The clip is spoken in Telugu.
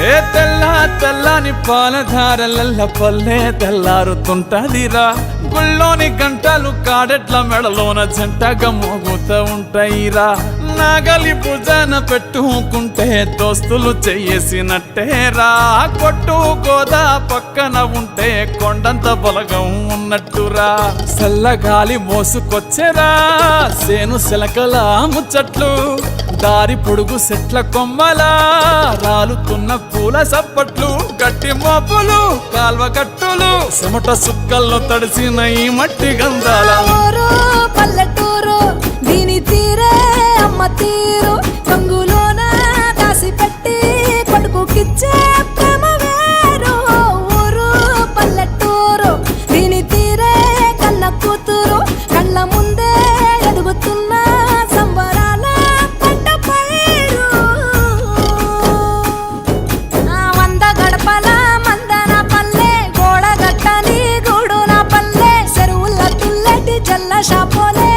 ఏ తెల్ల తెల్లని పాలధారలల్ల పల్లె తెల్లారుతుంటదిరా గుళ్ళోని గంటలు కాడెట్ల మెడలోన జంటగా మోగుతూ ఉంటాయిరా నాగలి భుజాన పెట్టుకుంటే దోస్తులు చెయ్యేసినట్టేరా కొట్టు గోదా పక్కన ఉంటే కొండంత బలగం ఉన్నట్టురా చల్లగాలి మోసుకొచ్చెరా సేను శిలకల ముచ్చట్లు దారి పొడుగు చెట్ల కొమ్మలా రాలుతున్న పూల సప్పట్లు గట్టి మోపులు కాల్వ కట్టులు చెమట సుక్కల్లో తడిసిన ఈ మట్టి గంధాల పల్లెటూరు దీని తీరే అమ్మ తీరు కంగులోన దాసి పెట్టి కొడుకుకిచ్చే ప్రేమ వేరు ఊరు పల్లెటూరు దీని తీరే కన్న కూతురు కళ్ళ ముందే ఎదుగుతున్న సంబరాల పంట పైరు వంద గడపల మందన పల్లె గోడ గట్టని గూడు నా పల్లె చెరువుల తుల్లటి జల్ల షాపోలే